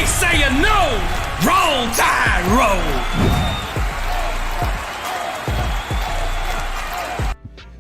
ain't saying no. Roll Tide, roll.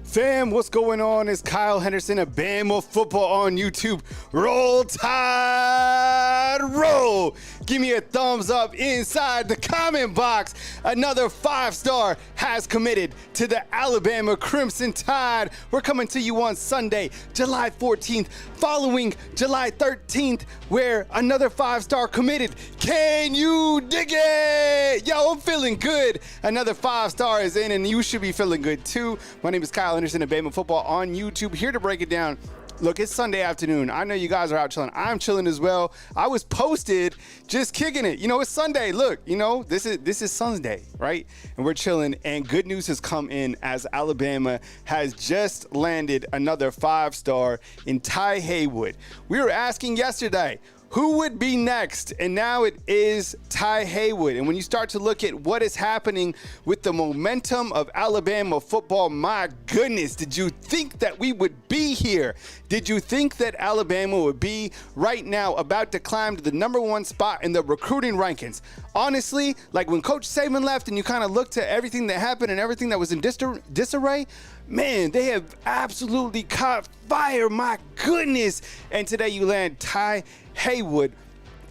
Fam, what's going on? It's Kyle Henderson of Bama Football on YouTube. Roll Tide, roll. Give me a thumbs up inside the comment box. Another 5-star has committed to the Alabama Crimson Tide. We're coming to you on Sunday, July 14th, following July 13th, where another 5-star committed. Can you dig it? Yo, I'm feeling good. Another 5-star is in, and you should be feeling good too. My name is Kyle Henderson of Bama Football on YouTube, here to break it down. Look, it's Sunday afternoon. I know you guys are out chilling. I'm chilling as well. I was posted just kicking it. You know, it's Sunday. Look, you know, this is Sunday, right? And we're chilling. And good news has come in as Alabama has just landed another 5-star in Ty Haywood. We were asking yesterday, who would be next? And now it is Ty Haywood. And when you start to look at what is happening with the momentum of Alabama football, my goodness, did you think that we would be here? Did you think that Alabama would be right now about to climb to the #1 spot in the recruiting rankings? Honestly, like when Coach Saban left and you kind of looked at everything that happened and everything that was in disarray, man, they have absolutely caught fire, my goodness. And today you land Ty Haywood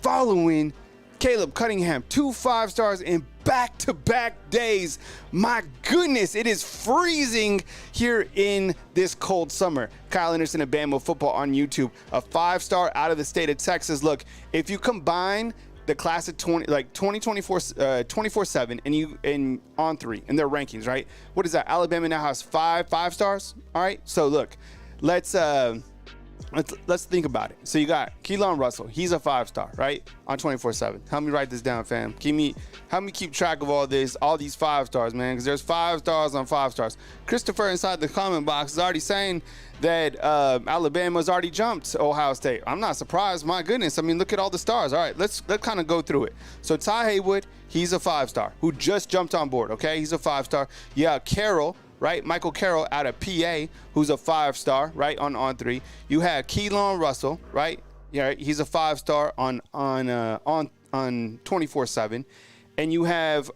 following Caleb Cunningham, 2 5-stars in back-to-back days. My goodness, it is freezing here in this cold summer. Kyle Anderson of Bama Football on YouTube, a 5-star out of the state of Texas. Look, if you combine the class of 2024 24/7 and on 3 in their rankings, right? What is that? Alabama now has 5 stars. All right. So look, let's think about it. So you got Keelan Russell. He's a 5-star, right? On 24/7. Help me write this down, fam. Help me keep track of all these 5-stars, man, because there's 5 stars on 5 stars. Christopher inside the comment box is already saying that Alabama's already jumped Ohio State. I'm not surprised. My goodness. I mean, look at all the stars. All right, let's kind of go through it. So Ty Haywood, he's a 5-star who just jumped on board. Okay, he's a 5-star. Yeah, Carroll. Right, Michael Carroll out of PA, who's a 5-star, right, on 3. You have Keelan Russell, right? Yeah, he's a 5-star on 24/7, and you have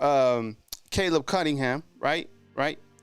Caleb Cunningham, right?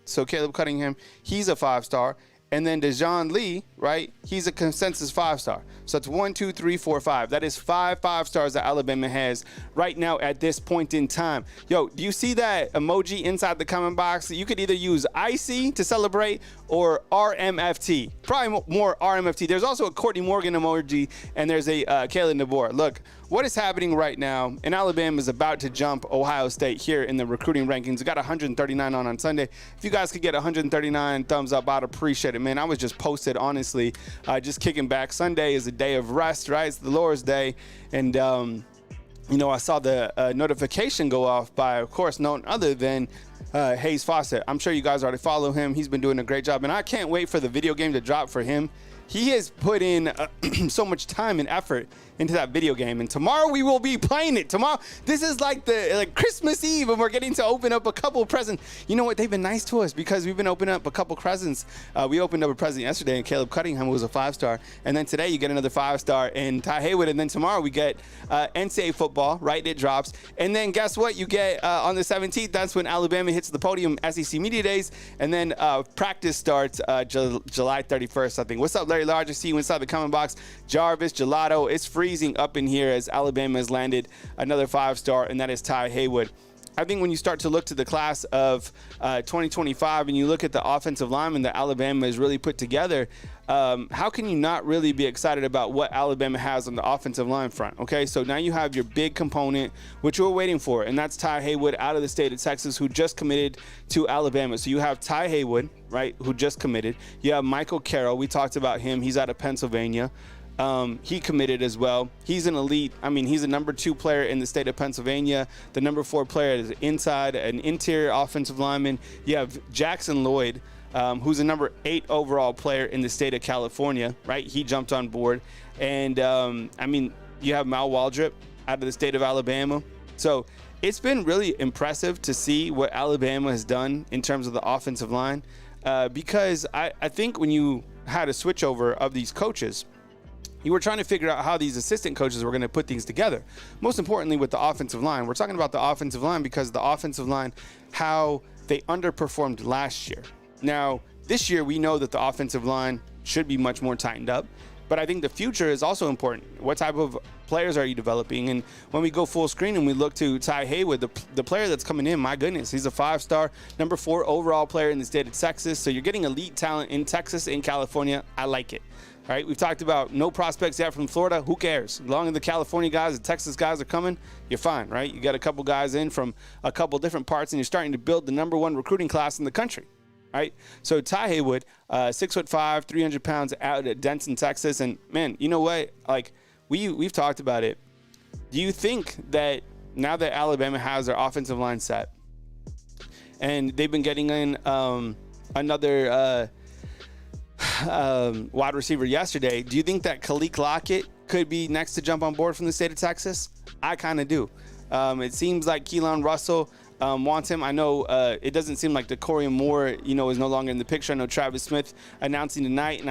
So Caleb Cunningham, he's a 5-star. And then Dejon Lee, right? He's a consensus 5-star. So it's 1, 2, 3, 4, 5. That is 5 5-stars that Alabama has right now at this point in time. Yo, do you see that emoji inside the comment box? You could either use icy to celebrate or RMFT. Probably more RMFT. There's also a Courtney Morgan emoji, and there's a Kayla Nabor. Look, what is happening right now, and Alabama is about to jump Ohio State here in the recruiting rankings. We got 139 on Sunday. If you guys could get 139 thumbs up, I'd appreciate it, man. I was just posted, honestly, just kicking back. Sunday is a day of rest, right? It's the Lord's Day, and you know, I saw the notification go off by, of course, none other than Hayes Fawcett. I'm sure you guys already follow him. He's been doing a great job, and I can't wait for the video game to drop for him. He has put in so much time and effort into that video game, and tomorrow we will be playing it. Tomorrow, this is like Christmas Eve, and we're getting to open up a couple of presents. You know what? They've been nice to us because we've been opening up a couple presents. We opened up a present yesterday, and Caleb Cunningham was a 5-star, and then today you get another 5-star in Ty Haywood, and then tomorrow we get NCAA football, right? It drops, and then guess what? You get on the 17th. That's when Alabama hits the podium, SEC Media Days, and then practice starts July 31st, I think. What's up, Larry Large? I see you inside the comment box. Jarvis, Gelato, it's freezing up in here as Alabama has landed another 5-star, and that is Ty Haywood. I think when you start to look to the class of 2025 and you look at the offensive linemen that Alabama has really put together, how can you not really be excited about what Alabama has on the offensive line front? Okay, so now you have your big component, which we're waiting for, and that's Ty Haywood out of the state of Texas, who just committed to Alabama. So you have Ty Haywood, right, who just committed. You have Michael Carroll. We talked about him. He's out of Pennsylvania. He committed as well. He's an elite. I mean, he's a number 2 player in the state of Pennsylvania. The number 4 player is inside, an interior offensive lineman. You have Jackson Lloyd, who's a number 8 overall player in the state of California, right? He jumped on board. And, I mean, you have Mal Waldrop out of the state of Alabama. So it's been really impressive to see what Alabama has done in terms of the offensive line, because I think when you had a switchover of these coaches, You were trying to figure out how these assistant coaches were going to put things together. Most importantly, with the offensive line. We're talking about the offensive line because the offensive line, how they underperformed last year. Now, this year, we know that the offensive line should be much more tightened up. But I think the future is also important. What type of players are you developing? And when we go full screen and we look to Haywood, the player that's coming in, my goodness, he's a 5-star, number 4 overall player in the state of Texas. So you're getting elite talent in Texas and California. I like it. All right, we've talked about no prospects yet from Florida. Who cares? As long as the California guys, the Texas guys are coming, you're fine, right? You got a couple guys in from a couple different parts, and you're starting to build the #1 recruiting class in the country. Right? So Haywood, 6'5", 300 pounds, out at Denton, Texas. And man, you know what? Like we've talked about it. Do you think that now that Alabama has their offensive line set and they've been getting in another wide receiver yesterday, do you think that Khalil Lockett could be next to jump on board from the state of Texas? I kind of do. It seems like Keelan Russell wants him. I know it doesn't seem like De'Corian Moore, is no longer in the picture. I know Travis Smith announcing tonight, and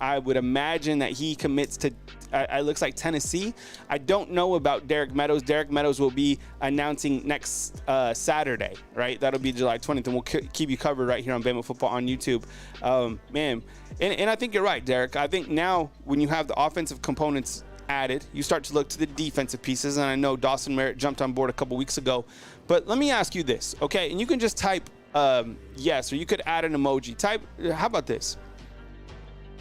I would imagine that he commits to, it looks like Tennessee. I don't know about Derek Meadows. Derek Meadows will be announcing next Saturday, right? That'll be July 20th, and we'll keep you covered right here on Bama Football on YouTube. Man, and I think you're right, Derek. I think now when you have the offensive components added, you start to look to the defensive pieces, and I know Dawson Merritt jumped on board a couple weeks ago. But let me ask you this, okay? And you can just type yes, or you could add an emoji. Type, how about this?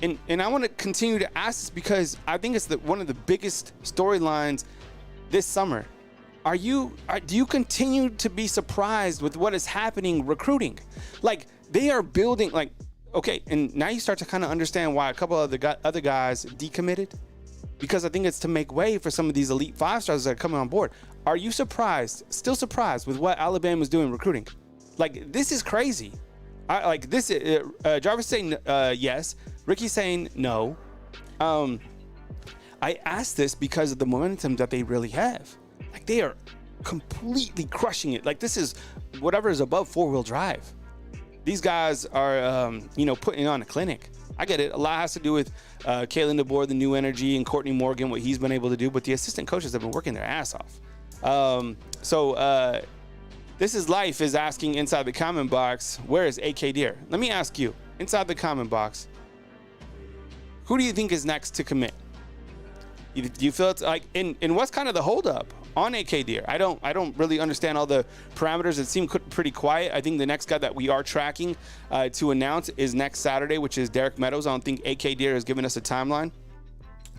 And I want to continue to ask this because I think it's one of the biggest storylines this summer. Do you continue to be surprised with what is happening recruiting? Like, they are building, like, okay, and now you start to kind of understand why a couple of the other guys decommitted. Because I think it's to make way for some of these elite 5-stars that are coming on board. Are you still surprised with what Alabama's doing recruiting? Like, this is crazy. Jarvis saying yes. Ricky saying no. I asked this because of the momentum that they really have. Like, they are completely crushing it. Like, this is whatever is above 4-wheel drive. These guys are, putting on a clinic. I get it. A lot has to do with Kalen DeBoer, the new energy, and Courtney Morgan, what he's been able to do. But the assistant coaches have been working their ass off. This is Life is asking inside the comment box, where is AK Deer? Let me ask you, inside the comment box, who do you think is next to commit? Do you feel it's like, and what's kind of the holdup on AK Deer? I don't really understand all the parameters. It seemed pretty quiet. I think the next guy that we are tracking to announce is next Saturday, which is Derek Meadows. I don't think AK Deer has given us a timeline.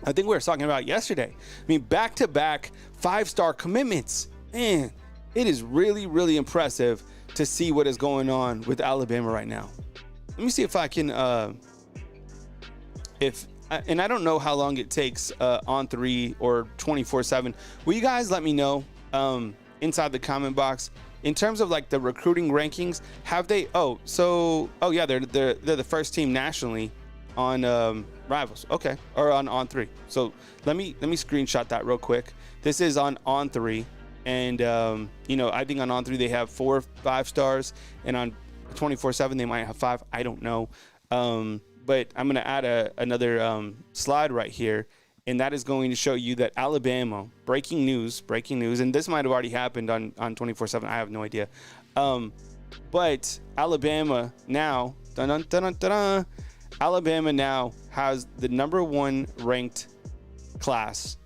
I think we were talking about yesterday. I mean, back-to-back 5-star commitments. Man, it is really, really impressive to see what is going on with Alabama right now. Let me see if I can, and I don't know how long it takes on 3 or 24/7. Will you guys let me know inside the comment box in terms of like the recruiting rankings? Have they? Yeah, they're the first team nationally on Rivals. Okay, or on 3. So let me screenshot that real quick. This is on 3, and I think on 3 they have 4 5-stars, and on 24/7 they might have 5. I don't know. But I'm going to add another slide right here, and that is going to show you that Alabama, breaking news, and this might have already happened on 24/7. I have no idea. But Alabama now, Alabama now has the #1 ranked class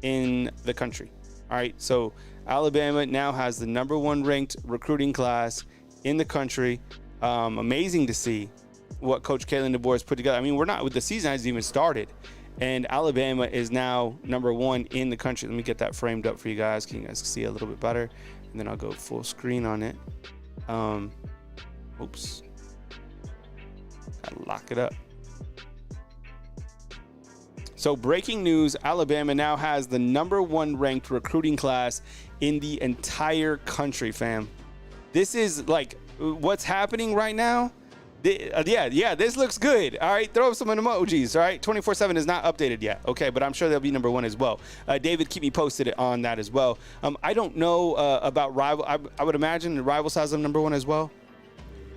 in the country. All right, so Alabama now has the #1 ranked recruiting class in the country. Amazing to see what Coach Kalen DeBoer has put together. I mean, the season hasn't even started, and Alabama is now #1 in the country. Let me get that framed up for you guys. Can you guys see a little bit better? And then I'll go full screen on it. Oops. Gotta lock it up. So breaking news, Alabama now has the #1 ranked recruiting class in the entire country, fam. This is like what's happening right now. Yeah, this looks good. All right, throw up some emojis. All right, 24/7 is not updated yet. Okay, but I'm sure they'll be #1 as well. David, keep me posted on that as well. I don't know about Rival. I would imagine the Rivals has them #1 as well.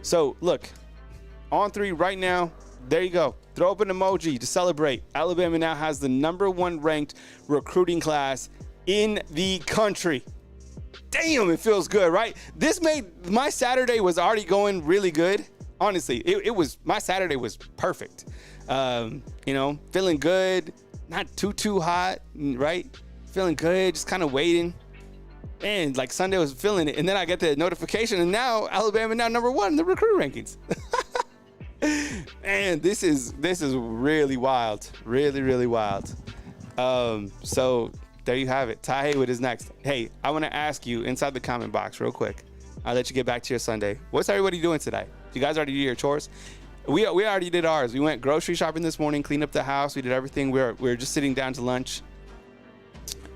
So look, on 3 right now, there you go. Throw up an emoji to celebrate. Alabama now has the #1 ranked recruiting class in the country. Damn, it feels good, right? This made my Saturday was already going really good. Honestly, it was, my Saturday was perfect. Feeling good, not too hot, right? Feeling good, just kind of waiting. And like Sunday was feeling it, and then I get the notification, and now Alabama now #1 in the recruit rankings. And this is really wild, really wild. So there you have it. Ty Haywood is next. Hey, I want to ask you inside the comment box real quick. I'll let you get back to your Sunday. What's everybody doing today? You guys already do your chores? We already did ours. We went grocery shopping this morning, cleaned up the house. We did everything. We were just sitting down to lunch,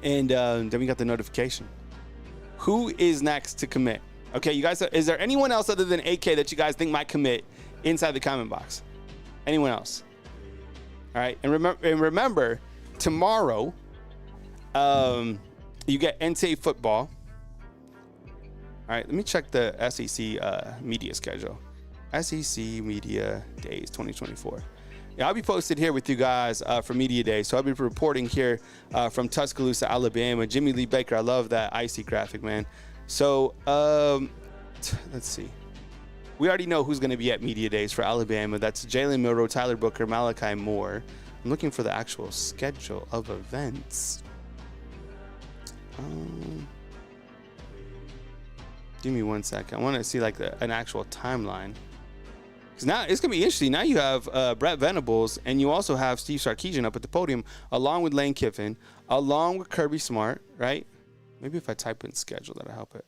and then we got the notification. Who is next to commit? Okay, you guys, is there anyone else other than AK that you guys think might commit inside the comment box? Anyone else? All right, and remember tomorrow, you get NCAA football. All right, let me check the SEC media schedule. SEC Media Days 2024. Yeah, I'll be posted here with you guys for Media Day. So I'll be reporting here from Tuscaloosa, Alabama. Jimmy Lee Baker, I love that icy graphic, man. So let's see. We already know who's going to be at Media Days for Alabama. That's Jalen Milroe, Tyler Booker, Malachi Moore. I'm looking for the actual schedule of events. Give me 1 second. I want to see like an actual timeline. Because now it's going to be interesting. Now you have Brett Venables, and you also have Steve Sarkisian up at the podium, along with Lane Kiffin, along with Kirby Smart, right? Maybe if I type in schedule, that'll help it.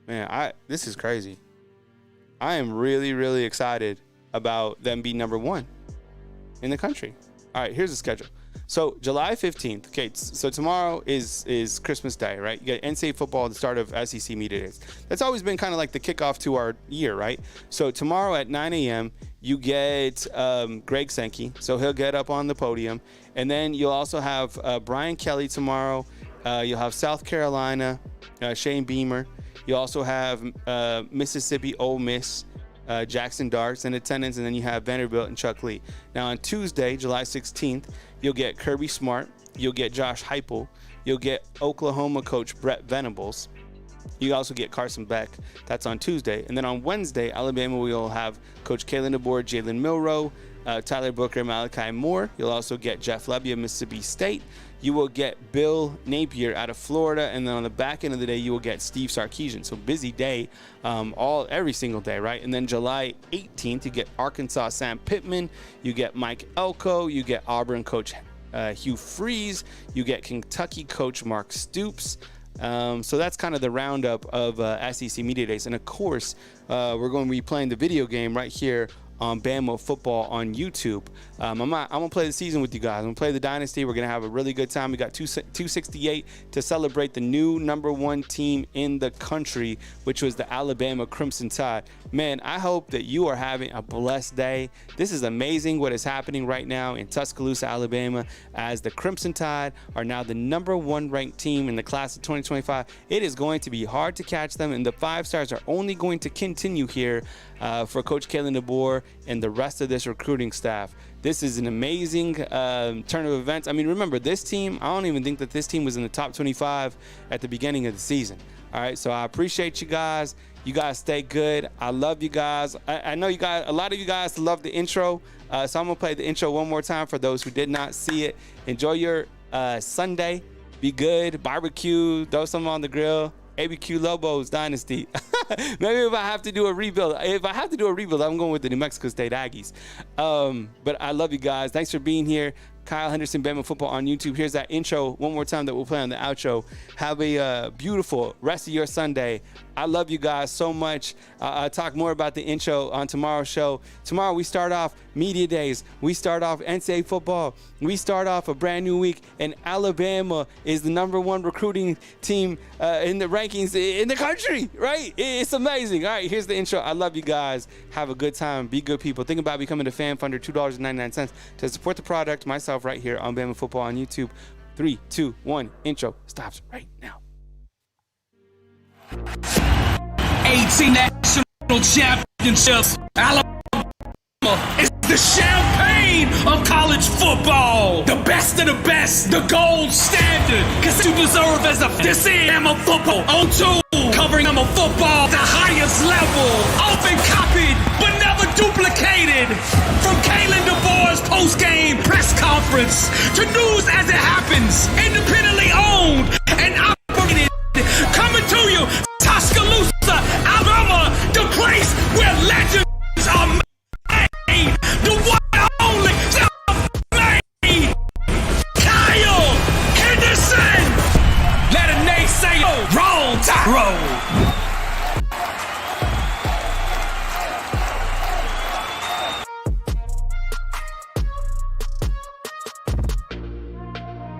Man, this is crazy. I am really excited about them being #1 in the country. All right, here's the schedule. So July 15th, okay, so tomorrow is Christmas Day, right? You get NCAA football at the start of SEC Media Days. That's always been kind of like the kickoff to our year, right? So tomorrow at 9 a.m., you get Greg Sankey, so he'll get up on the podium. And then you'll also have Brian Kelly tomorrow. You'll have South Carolina, Shane Beamer. You also have Mississippi Ole Miss, Jackson Darts in attendance, and then you have Vanderbilt and Chuck Lee. Now on Tuesday, July 16th, you'll get Kirby Smart, you'll get Josh Heupel, you'll get Oklahoma coach Brett Venables. You also get Carson Beck. That's on Tuesday. And then on Wednesday, Alabama will have Coach Kalen DeBoer, Jalen Milroe, Tyler Booker, Malachi Moore. You'll also get Jeff Lebby of Mississippi State. You will get Bill Napier out of Florida, and then on the back end of the day, you will get Steve Sarkisian. So busy day, every single day, right? And then July 18th, you get Arkansas Sam Pittman, you get Mike Elko, you get Auburn coach Hugh Freeze, you get Kentucky coach Mark Stoops. So that's kind of the roundup of SEC Media Days, and of course, we're going to be playing the video game right here on Bama Football on YouTube. I'm gonna play the season with you guys. I'm gonna play the Dynasty. We're gonna have a really good time. We got 268 to celebrate the new #1 team in the country, which was the Alabama Crimson Tide. Man, I hope that you are having a blessed day. This is amazing what is happening right now in Tuscaloosa, Alabama, as the Crimson Tide are now the #1 ranked team in the class of 2025. It is going to be hard to catch them, and the 5 stars are only going to continue here for Coach Kalen DeBoer and the rest of this recruiting staff. This is an amazing turn of events. I mean, remember, this team, I don't even think that this team was in the top 25 at the beginning of the season. All right, so I appreciate you guys. You guys stay good. I love you guys. I know you guys, a lot of you guys love the intro, so I'm going to play the intro one more time for those who did not see it. Enjoy your Sunday. Be good. Barbecue. Throw some on the grill. ABQ Lobos Dynasty. Maybe if I have to do a rebuild, I'm going with the New Mexico State Aggies. But I love you guys. Thanks for being here. Kyle Henderson, Bama Football on YouTube. Here's that intro one more time that we'll play on the outro. Have a beautiful rest of your Sunday. I love you guys so much. I'll talk more about the intro on tomorrow's show. Tomorrow we start off Media Days. We start off NCAA football. We start off a brand new week, and Alabama is the #1 recruiting team in the rankings in the country, right? It's amazing. All right, here's the intro. I love you guys. Have a good time. Be good people. Think about becoming a fan funder, $2.99 to support the product. Myself right here on Bama Football on YouTube. 3, 2, 1. Intro stops right now. 18 national championships. Alabama is the champagne of college football. The best of the best, the gold standard. Cause you deserve as a this is Bama football on tour. Covering Bama football at the highest level. Often copied, but never duplicated. From Kalen DeBoer's post-game press conference to news as it happens in the